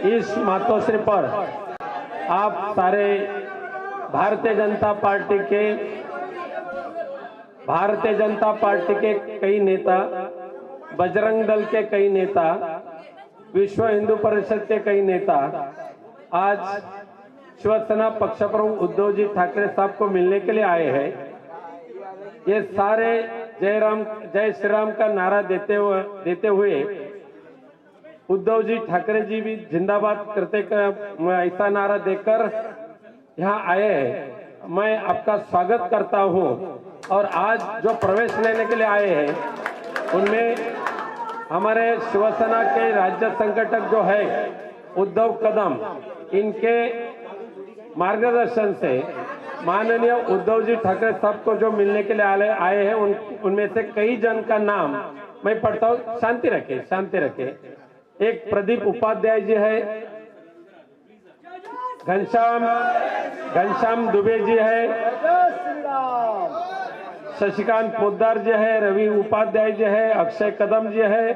इस मातोश्री पर आप सारे भारतीय जनता पार्टी के कई नेता, बजरंग दल के कई नेता, विश्व हिंदू परिषद के कई नेता आज शिवसेना पक्ष प्रमुख उद्धव जी ठाकरे साहब को मिलने के लिए आए हैं। ये सारे जय श्री राम का नारा देते हुए उद्धव जी ठाकरे जी भी जिंदाबाद करते ऐसा नारा देकर यहाँ आए हैं। मैं आपका स्वागत करता हूँ और आज जो प्रवेश लेने के लिए आए हैं उनमें हमारे शिवसेना के राज्य संगठक जो है उद्धव कदम, इनके मार्गदर्शन से माननीय उद्धव जी ठाकरे साहब को जो मिलने के लिए आए हैं उनमें से कई जन का नाम मैं पढ़ता हूँ। शांति रखे। एक प्रदीप उपाध्याय जी है, घनश्याम दुबे जी है, शशिकांत पोद्दार जी है, रवि उपाध्याय जी है, अक्षय कदम जी है,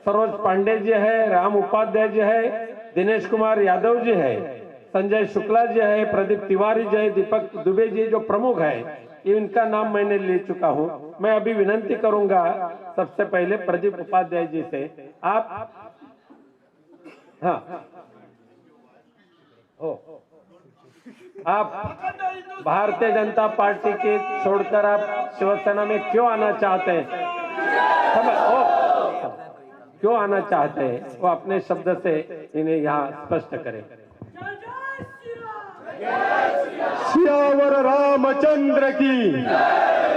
सरोज पांडे जी है, राम उपाध्याय जी है, दिनेश कुमार यादव जी है, संजय शुक्ला जी है, प्रदीप तिवारी जी है, दीपक दुबे जी जो प्रमुख है, इनका नाम मैंने ले चुका हूं। मैं अभी विनंती करूंगा सबसे पहले प्रदीप उपाध्याय जी से, आप भारतीय जनता पार्टी के छोड़कर आप शिवसेना में क्यों आना चाहते हैं? क्यों आना चाहते हैं वो अपने शब्द से इन्हें यहाँ स्पष्ट करें। सियावर रामचंद्र की,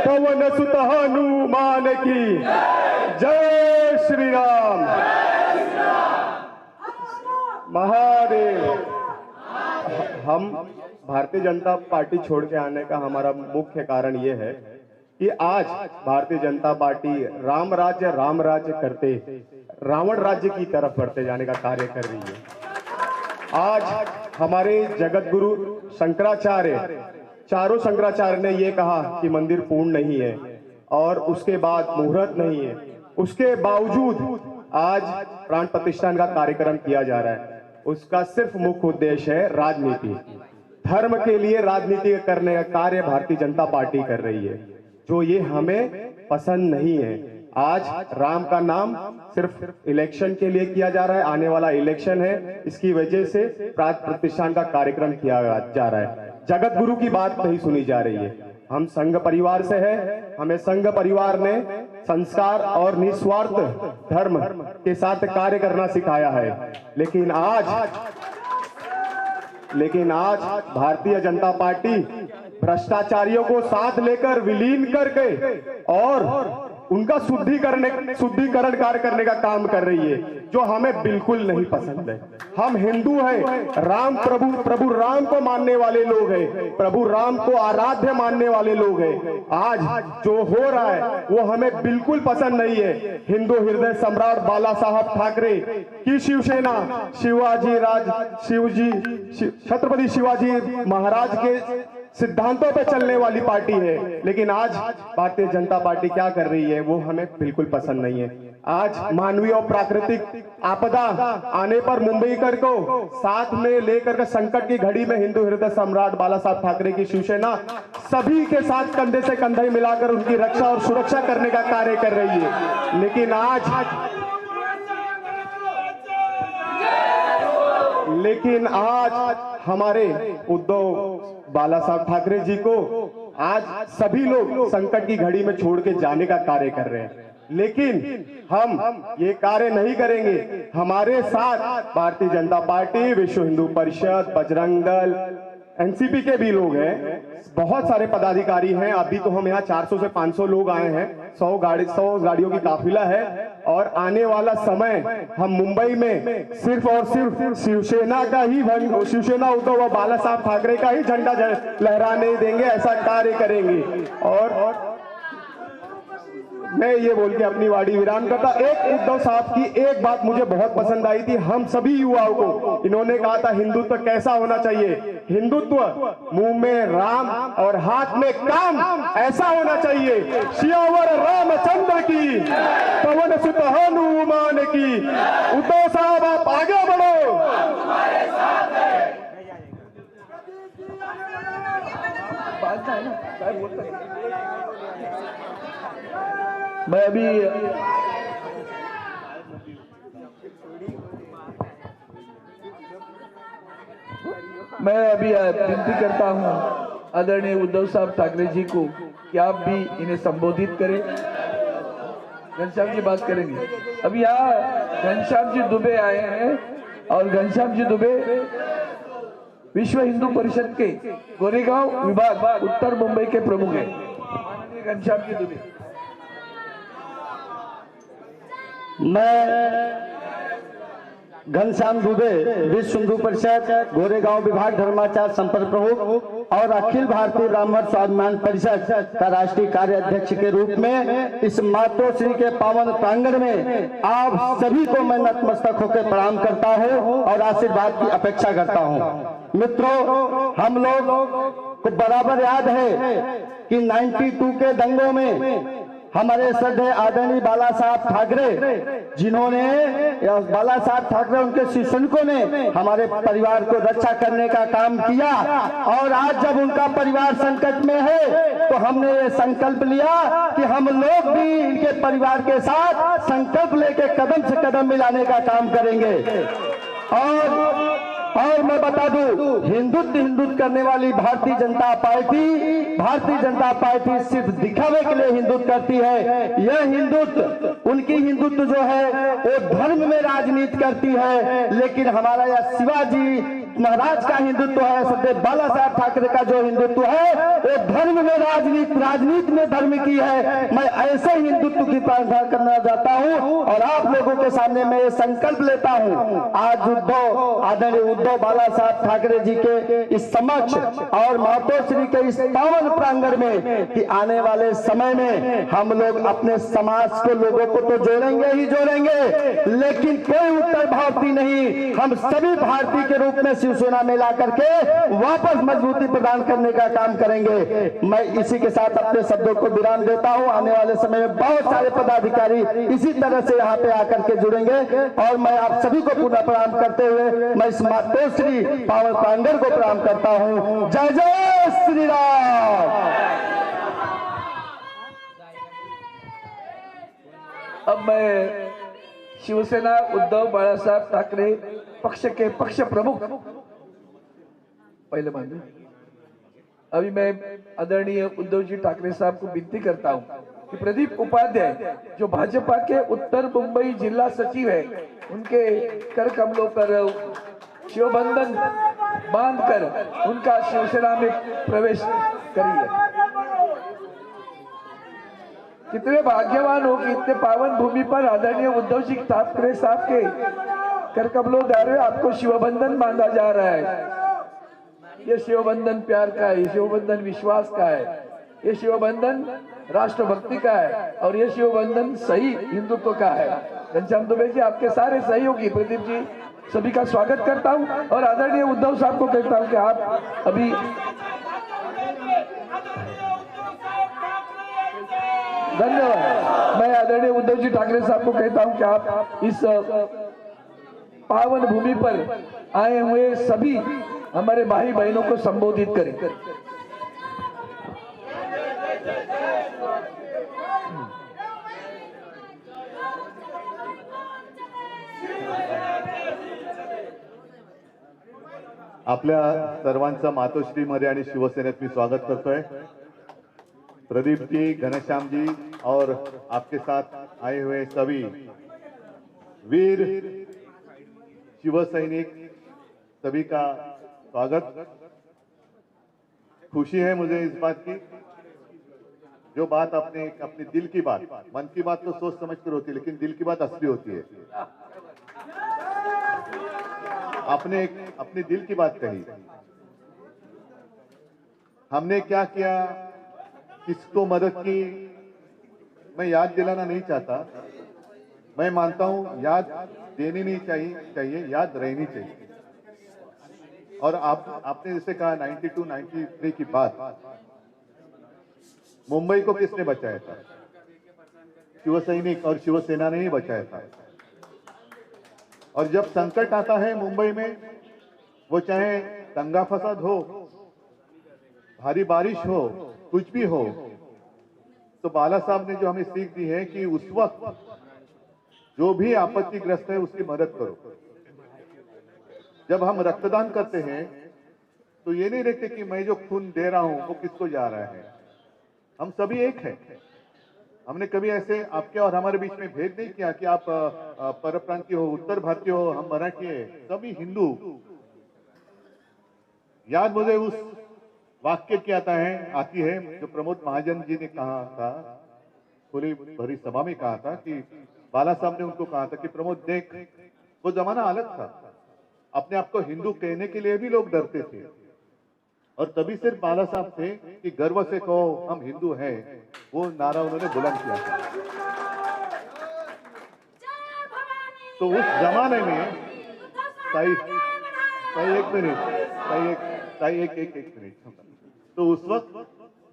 पवन सुत हनुमान की, जय श्री राम महादेव। हम भारतीय जनता पार्टी छोड़ के आने का हमारा मुख्य कारण ये है कि आज भारतीय जनता पार्टी राम राज्य करते रावण राज्य की तरफ बढ़ते जाने का कार्य कर रही है। आज हमारे जगत गुरु शंकराचार्य, चारों शंकराचार्य ने ये कहा कि मंदिर पूर्ण नहीं है और उसके बाद मुहूर्त नहीं है, उसके बावजूद आज प्राण प्रतिष्ठान का कार्यक्रम किया जा रहा है। उसका सिर्फ मुख्य उद्देश्य है राजनीति, धर्म के लिए राजनीति करने का कार्य भारतीय जनता पार्टी कर रही है, जो ये हमें पसंद नहीं है। आज राम का नाम सिर्फ इलेक्शन के लिए किया जा रहा है, आने वाला इलेक्शन है, इसकी वजह से प्राण प्रतिष्ठान का कार्यक्रम किया जा रहा है। जगत गुरु की बात नहीं सुनी जा रही है। हम संघ परिवार से हैं, हमें संघ परिवार ने संस्कार और निस्वार्थ धर्म के साथ कार्य करना सिखाया है। लेकिन आज भारतीय जनता पार्टी भ्रष्टाचारियों को साथ लेकर विलीन करके और उनका शुद्धिकरण कार्य करने का काम कर रही है, जो हमें बिल्कुल नहीं पसंद है। हम हिंदू हैं, राम प्रभु राम को मानने वाले लोग हैं, प्रभु राम को आराध्य मानने वाले लोग हैं। आज जो हो रहा है वो हमें बिल्कुल पसंद नहीं है। हिंदू हृदय सम्राट बाला साहब ठाकरे की शिवसेना छत्रपति शिवाजी महाराज के सिद्धांतों पे चलने वाली पार्टी है, लेकिन आज भारतीय जनता पार्टी क्या कर रही है वो हमें बिल्कुल पसंद नहीं है। आज मानवीय और प्राकृतिक आपदा आने पर मुंबईकर को साथ में लेकर के संकट की घड़ी में हिंदू हृदय सम्राट बाला साहब ठाकरे की शिवसेना सभी के साथ कंधे से कंधे मिलाकर उनकी रक्षा और सुरक्षा करने का कार्य कर रही है। लेकिन आज हमारे उद्धव बाला साहब ठाकरे जी को आज सभी लोग संकट की घड़ी में छोड़ के जाने का कार्य कर रहे हैं, लेकिन हम ये कार्य नहीं करेंगे। हमारे साथ भारतीय जनता पार्टी, विश्व हिंदू परिषद, बजरंग दल, एनसीपी के भी लोग हैं, बहुत सारे पदाधिकारी हैं। अभी तो हम यहाँ 400 से 500 लोग आए हैं, 100 गाड़ियों की काफिला है और आने वाला समय हम मुंबई में सिर्फ और सिर्फ शिवसेना उद्धव और बाला साहब ठाकरे का ही झंडा लहराने देंगे, ऐसा कार्य करेंगे। और मैं ये बोल के अपनी वाणी विराम करता। एक उद्धव साहब की एक बात मुझे बहुत पसंद आई थी, हम सभी युवाओं को। इन्होंने कहा था हिंदुत्व कैसा होना चाहिए, हिंदुत्व मुंह में राम और हाथ में काम ऐसा होना चाहिए। सियावर रामचंद्र की, पवन सुत हनुमान की। उद्धव साहब आप आगे बढ़ो। मैं अभी विनती करता हूं आदरणीय उद्धव साहब ठाकरे जी को कि आप भी इन्हें संबोधित करें। घनश्याम जी बात करेंगे। अभी यहाँ घनश्याम जी दुबे आए हैं और घनश्याम जी दुबे विश्व हिंदू परिषद के गोरेगांव विभाग उत्तर मुंबई के प्रमुख हैं। माननीय घनश्याम जी दुबे। मैं घनश्याम दुबे विश्व हिंदू परिषद गोरेगांव विभाग धर्माचार संपर्क प्रमुख और अखिल भारतीय ब्राह्मण स्वाभिमान परिषद का राष्ट्रीय कार्य अध्यक्ष के रूप में इस मातोश्री के पावन प्रांगण में आप सभी को मैं नतमस्तक होकर प्रणाम करता हूं और आशीर्वाद की अपेक्षा करता हूं। मित्रों, हम लोग को बराबर याद है कि 92 के दंगों में हमारे श्रद्धेय आदरणीय बाला साहब ठाकरे, जिन्होंने बाला साहब ठाकरे उनके शिष्यनों ने हमारे परिवार को रक्षा करने का काम किया और आज जब उनका परिवार संकट में है तो हमने ये संकल्प लिया कि हम लोग भी इनके परिवार के साथ संकल्प लेके कदम से कदम मिलाने का काम करेंगे। और मैं बता दूं, हिंदुत्व करने वाली भारतीय जनता पार्टी सिर्फ दिखावे के लिए हिंदुत्व करती है। यह हिंदुत्व, उनकी हिंदुत्व जो है वो धर्म में राजनीति करती है, लेकिन हमारा यह शिवाजी महाराज का हिंदुत्व है, सदैव बाला साहब ठाकरे का जो हिंदुत्व है वो धर्म में राजनीति में धर्म की है। मैं ऐसे हिंदुत्व की प्रार्थना करना चाहता हूं और आप लोगों के सामने मैं ये संकल्प लेता हूं आज आदरणीय उद्धव बाला साहब ठाकरे जी के इस समक्ष और मातोश्री के इस पावन प्रांगण में कि आने वाले समय में हम लोग अपने समाज को लोगों को तो जोड़ेंगे ही जोड़ेंगे, लेकिन कोई उत्तर भारतीय नहीं, हम सभी भारतीय के रूप में शिवसेना में ला करके वापस मजबूती प्रदान करने का काम करेंगे। मैं इसी के साथ अपने शब्दों को विराम देता हूं। आने वाले समय में बहुत सारे पदाधिकारी इसी तरह से यहाँ पे आकर के जुड़ेंगे और मैं आप सभी को पुनः प्रणाम करते हुए मैं इस मातोश्री पावन प्रांगण को प्रणाम करता हूं। जय जय श्री राम। अब मैं शिवसेना उद्धव बाला साहब ठाकरे पक्ष के पक्ष प्रमुख पहले मान अभी मैं आदरणीय उद्धव जी ठाकरे साहब को विनती करता हूं कि प्रदीप उपाध्याय जो भाजपा के उत्तर मुंबई जिला सचिव है, उनके कर कमलों पर शिवबंधन बांधकर उनका शिवसेना में प्रवेश करिए। कितने भाग्यवान हो कि इतने पावन भूमि पर आदरणीय उद्धव जी ठाकरे साहब के कर कमलों द्वारा आपको शिवबंधन बांधा जा रहा है। ये शिवबंधन प्यार का है, ये शिवबंधन विश्वास का है, ये शिवबंधन राष्ट्रभक्ति का है और ये शिवबंधन सही हिंदुत्व का है। घनश्याम दुबे जी, आपके सारे सहयोगी प्रदीप जी सभी का स्वागत करता हूं और आदरणीय उद्धव साहब को कहता हूं कि आप अभी धन्यवाद। मैं आदरणीय उद्धव जी ठाकरे साहब को कहता हूं कि आप इस पावन भूमि पर आए हुए सभी हमारे भाई बहनों को संबोधित करें। आपल्या सर्वांचं मातोश्रीमध्ये आणि शिवसेनेत मी स्वागत करतोय। प्रदीप जी, घनश्याम जी और आपके साथ आए हुए सभी वीर शिव सैनिक सभी का स्वागत। खुशी है मुझे इस बात की, जो बात अपने दिल की बात, मन की बात तो सोच समझ कर होती है, लेकिन दिल की बात असली होती है। आपने अपने दिल की बात कही, हमने क्या किया, किसको मदद की, मैं याद दिलाना नहीं चाहता। मैं मानता हूं याद देनी नहीं चाहिए, याद रहनी चाहिए। और आपने जैसे कहा 92, 93 की बात, मुंबई को किसने बचाया था? शिवसैनिक और शिवसेना ने ही बचाया था। और जब संकट आता है मुंबई में, वो चाहे दंगा फसाद हो भारी बारिश हो, कुछ भी हो, तो बाला साहब ने जो हमें सीख दी है कि उस वक्त जो भी आपत्तिग्रस्त है उसकी मदद करो। जब हम रक्तदान करते हैं तो ये नहीं देखते कि मैं जो खून दे रहा हूं वो किसको जा रहा है। हम सभी एक हैं। हमने कभी ऐसे आपके और हमारे बीच में भेद नहीं किया कि आप परप्रांतीय हो, उत्तर भारतीय हो, हम मराठी है, सभी हिंदू। याद मुझे उस वाक्य की आती है जो प्रमोद महाजन जी ने कहा था, खुली भरी सभा में कहा था कि बाला साहब ने उनको कहा था कि प्रमोद देख, वो जमाना अलग था, अपने आप को हिंदू कहने के लिए भी लोग डरते थे, और तभी सिर्फ बाला साहब थे कि गर्व से कहो हम हिंदू हैं, वो नारा उन्होंने बुलंद किया था। तो उस जमाने में एक मिनट, तो उस वक्त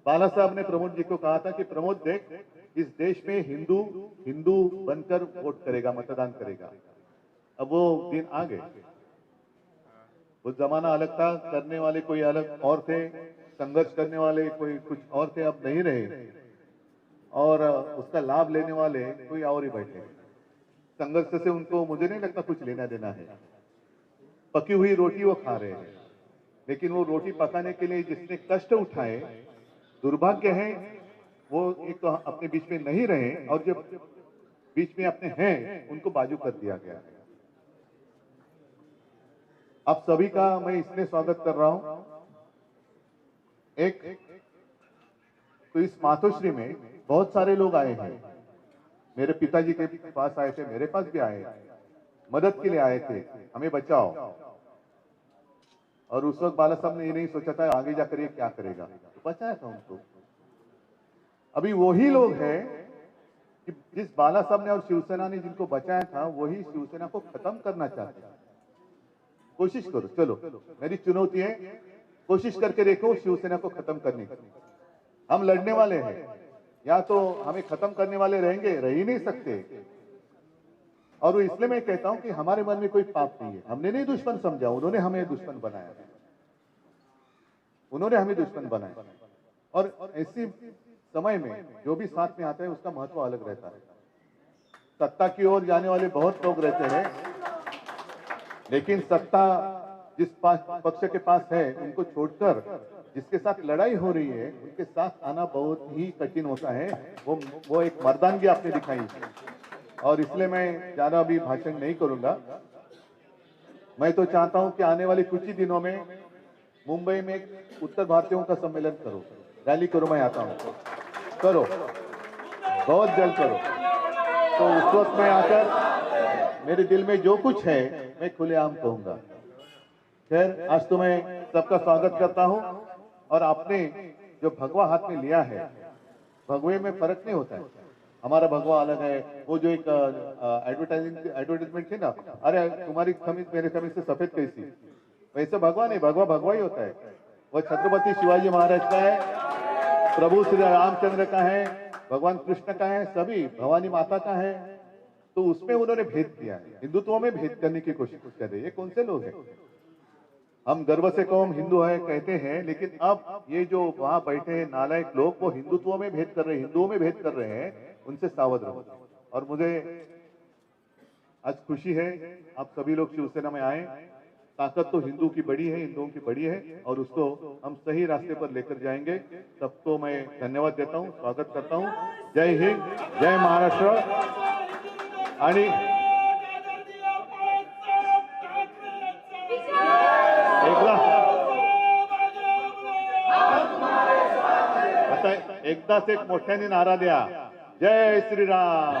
बाला साहब ने प्रमोद जी को कहा था कि प्रमोद देख, इस देश में हिंदू हिंदू बनकर वोट करेगा, मतदान करेगा। अब वो दिन आ गए। वो जमाना अलग था, करने वाले कोई अलग और थे, संघर्ष करने वाले कोई कुछ और थे, अब नहीं रहे, और उसका लाभ लेने वाले कोई और ही बैठे। संघर्ष से उनको मुझे नहीं लगता कुछ लेना देना है। पकी हुई रोटी वो खा रहे हैं, लेकिन वो रोटी पकाने के लिए जिसने कष्ट उठाए, दुर्भाग्य है वो एक तो अपने बीच में नहीं रहे, और जो बीच में अपने हैं उनको बाजू कर दिया गया है। आप सभी का मैं इसलिए स्वागत कर रहा हूं। एक तो इस मातोश्री में बहुत सारे लोग आए हैं, मेरे पिताजी के पास आए थे, मेरे पास भी आए, मदद के लिए आए थे, हमें बचाओ। और उस वक्त बाला साहब ने ये नहीं सोचा था आगे जाकर ये क्या करेगा, तो बचाया था उनको। अभी वही लोग हैं कि जिस बाला साहब ने और शिवसेना ने जिनको बचाया था, वही शिवसेना को खत्म करना चाहते हैं। कोशिश करो, चलो मेरी चुनौती है, कोशिश करके देखो शिवसेना को खत्म करने की। हम लड़ने वाले हैं, या तो हमें खत्म करने वाले रहेंगे, रह ही नहीं सकते। और इसलिए मैं कहता हूं कि हमारे मन में कोई पाप नहीं है, हमने नहीं दुश्मन समझा, उन्होंने हमें दुश्मन बनाया, उन्होंने हमें दुश्मन बनाया। और ऐसी समय में जो भी साथ में आता है उसका महत्व अलग रहता है। सत्ता की ओर जाने वाले बहुत लोग रहते हैं, लेकिन सत्ता जिस पक्ष के पास है उनको छोड़कर जिसके साथ लड़ाई हो रही है उनके साथ आना बहुत ही कठिन होता है। वो एक मर्दानगी आपने दिखाई, और इसलिए मैं ज्यादा अभी भाषण नहीं करूंगा। मैं तो चाहता हूं कि आने वाले कुछ ही दिनों में मुंबई में उत्तर भारतीयों का सम्मेलन करो, रैली करो, मैं आता हूं, करो, बहुत जल्द करो। तो उस वक्त में आकर मेरे दिल में जो कुछ है मैं खुलेआम कहूंगा। खैर, आज तो मैं सबका स्वागत करता हूं, और आपने जो भगवा हाथ में लिया है, भगवे में फर्क नहीं होता है, हमारा भगवा अलग है। वो जो एक एडवर्टाइजमेंट थी ना, अरे तुम्हारी कमीज मेरे कमीज से सफेद कैसी, वैसे भगवा नहीं, भगवा भगवा ही होता है। वो छत्रपति शिवाजी महाराज का है, प्रभु श्री रामचंद्र का है, भगवान कृष्ण का है, सभी भवानी माता का है। तो उसमें उन्होंने भेद किया है, हिंदुत्व में भेद करने की कोशिश कर रहे हैं। ये कौन से लोग हैं? हम गर्व से कौम हिंदू है कहते हैं, लेकिन अब ये जो वहां बैठे हैं नालायक लोग, वो हिंदुत्व में भेद कर रहे हैं, हिंदुओं में भेद कर रहे हैं, उनसे सावध रहो। और मुझे आज खुशी है आप सभी लोग शिवसेना में आए। ताकत तो हिंदू की बड़ी है, हिंदुओं की बड़ी है, और उसको हम सही रास्ते पर लेकर जाएंगे। सबको मैं धन्यवाद देता हूं, स्वागत करता हूं। जय हिंद, जय महाराष्ट्र। आणि एकदाच एक मोठ्याने नारा द्या, जय श्रीराम।